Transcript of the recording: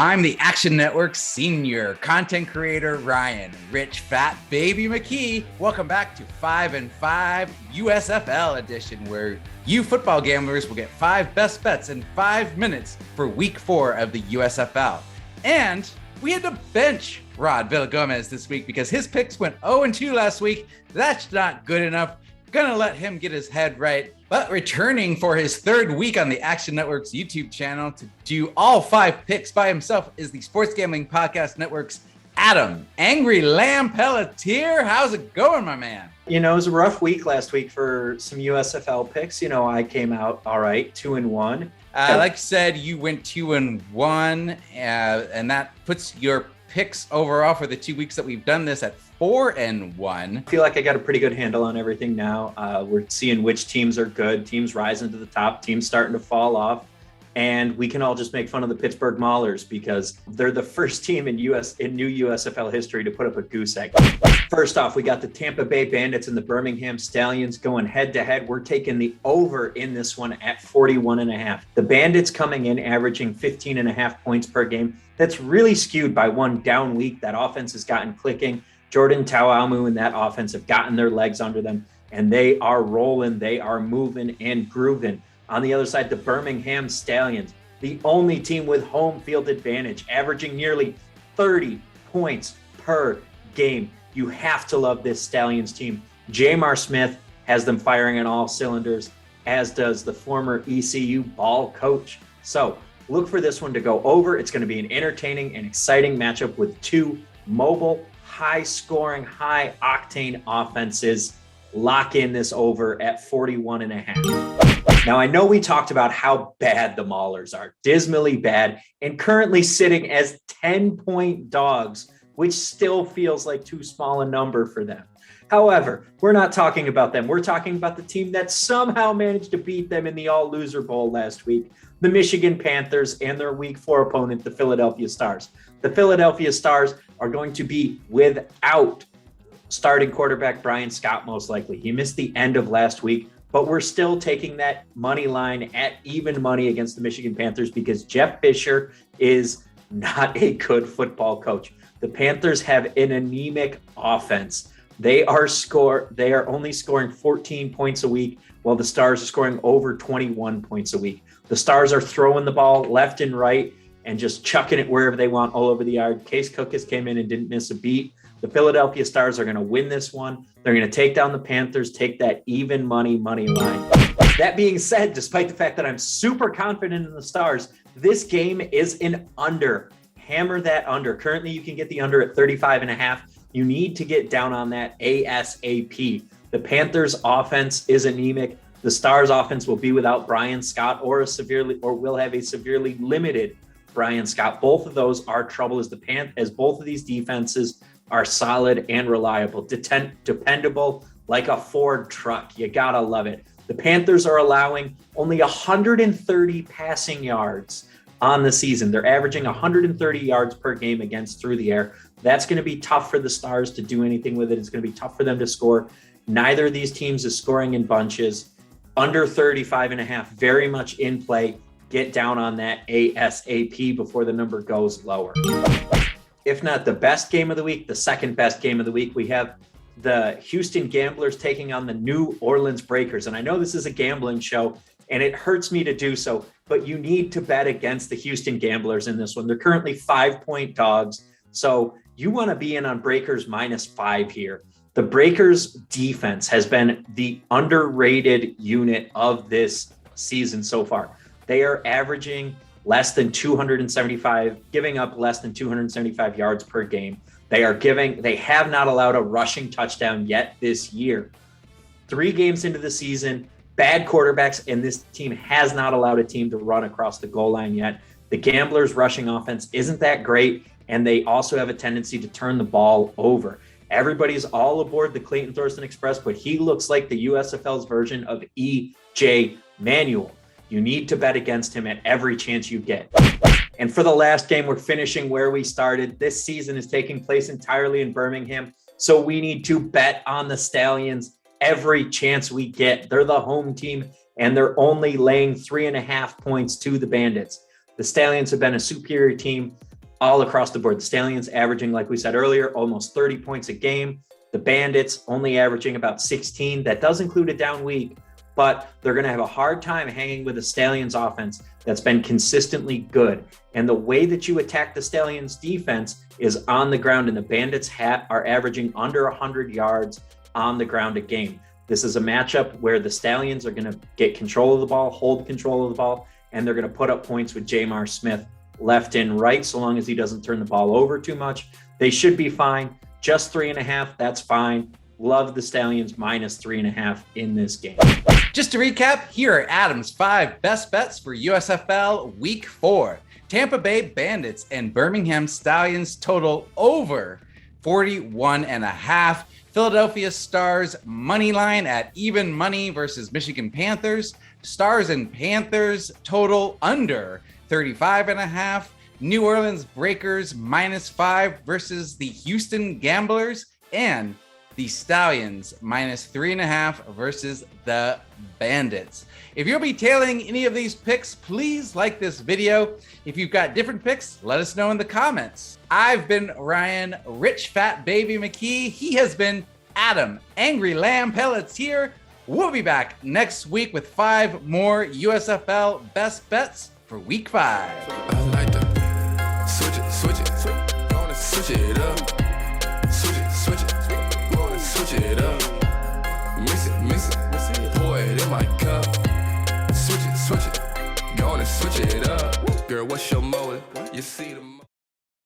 I'm the Action Network's senior content creator, Ryan Rich Fat Baby McKee. Welcome back to 5 and 5 USFL edition, where you football gamblers will get 5 best bets in 5 minutes for week 4 of the USFL. And we had to bench Rod Villagomez this week because his picks went 0-2 last week. That's not good enough. Gonna let him get his head right. But returning for his 3rd week on the Action Network's YouTube channel to do all 5 picks by himself is the Sports Gambling Podcast Network's Adam Angry Lamb Pelletier. How's it going, my man? You know, it was a rough week last week for some USFL picks. You know, I came out all right, 2-1. Like I said, you went 2-1, and that puts your picks overall for the 2 weeks that we've done this at 4-1. I feel like I got a pretty good handle on everything now. We're seeing which teams are good, teams rising to the top, teams starting to fall off. And we can all just make fun of the Pittsburgh Maulers because they're the first team in new USFL history to put up a goose egg. First off, we got the Tampa Bay Bandits and the Birmingham Stallions going head to head. We're taking the over in this one at 41.5. The Bandits coming in averaging 15.5 points per game. That's really skewed by one down week. That offense has gotten clicking. Jordan Tauamu and that offense have gotten their legs under them, and they are rolling, they are moving and grooving. On the other side, the Birmingham Stallions, the only team with home field advantage, averaging nearly 30 points per game. You have to love this Stallions team. Jamar Smith has them firing on all cylinders, as does the former ECU ball coach. So look for this one to go over. It's going to be an entertaining and exciting matchup with 2 mobile, high-scoring, high-octane offenses. Lock in this over at 41.5. Now, I know we talked about how bad the Maulers are, dismally bad, and currently sitting as 10-point dogs, which still feels like too small a number for them. However, we're not talking about them. We're talking about the team that somehow managed to beat them in the All-Loser Bowl last week, the Michigan Panthers and their Week 4 opponent, the Philadelphia Stars. The Philadelphia Stars are going to be without starting quarterback Brian Scott, most likely. He missed the end of last week, but we're still taking that money line at even money against the Michigan Panthers because Jeff Fisher is not a good football coach. The Panthers have an anemic offense. They are only scoring 14 points a week, while the Stars are scoring over 21 points a week. The Stars are throwing the ball left and right and just chucking it wherever they want all over the yard. Case Cook has came in and didn't miss a beat. The Philadelphia Stars are going to win this one. They're going to take down the Panthers, take that even money line. That being said, despite the fact that I'm super confident in the Stars, this game is an under. Hammer that under. Currently, you can get the under at 35.5. You need to get down on that ASAP. The Panthers offense is anemic. The Stars offense will be without Brian Scott or will have a severely limited Brian Scott. Both of those are trouble as both of these defenses are solid and reliable, dependable like a Ford truck. You gotta love it. The Panthers are allowing only 130 passing yards on the season. They're averaging 130 yards per game against through the air. That's going to be tough for the Stars to do anything with it. It's going to be tough for them to score. Neither of these teams is scoring in bunches. Under 35.5, very much in play. Get down on that ASAP before the number goes lower. If not the best game of the week, the second best game of the week, we have the Houston Gamblers taking on the New Orleans Breakers. And I know this is a gambling show, and it hurts me to do so, but you need to bet against the Houston Gamblers in this one. They're currently 5-point dogs, so you want to be in on Breakers -5 here. The Breakers defense has been the underrated unit of this season so far. They are averaging less than 275, giving up less than 275 yards per game. They have not allowed a rushing touchdown yet this year. 3 games into the season, bad quarterbacks, and this team has not allowed a team to run across the goal line yet. The Gamblers' rushing offense isn't that great, and they also have a tendency to turn the ball over. Everybody's all aboard the Clayton Thorson Express, but he looks like the USFL's version of E.J. Manuel. You need to bet against him at every chance you get. And for the last game, we're finishing where we started. This season is taking place entirely in Birmingham, so we need to bet on the Stallions every chance we get. They're the home team, and they're only laying 3.5 points to the Bandits. The Stallions have been a superior team all across the board. The Stallions averaging, like we said earlier, almost 30 points a game. The Bandits only averaging about 16. That does include a down week, but they're going to have a hard time hanging with the Stallions offense that's been consistently good. And the way that you attack the Stallions defense is on the ground, and the Bandits are averaging under 100 yards on the ground a game. This is a matchup where the Stallions are going to get control of the ball, hold control of the ball, and they're going to put up points with Jamar Smith left and right, so long as he doesn't turn the ball over too much. They should be fine. Just 3.5, that's fine. Love the Stallions minus 3.5 in this game. Just to recap, here are Adam's 5 best bets for USFL Week 4. Tampa Bay Bandits and Birmingham Stallions total over 41.5. Philadelphia Stars money line at even money versus Michigan Panthers. Stars and Panthers total under 35.5. New Orleans Breakers -5 versus the Houston Gamblers, and the Stallions -3.5 versus the Bandits. If you'll be tailing any of these picks, please like this video. If you've got different picks, let us know in the comments. I've been Ryan, Rich Fat Baby McKee. He has been Adam, Angry Lamb Pelletier. We'll be back next week with 5 more USFL best bets for week 5.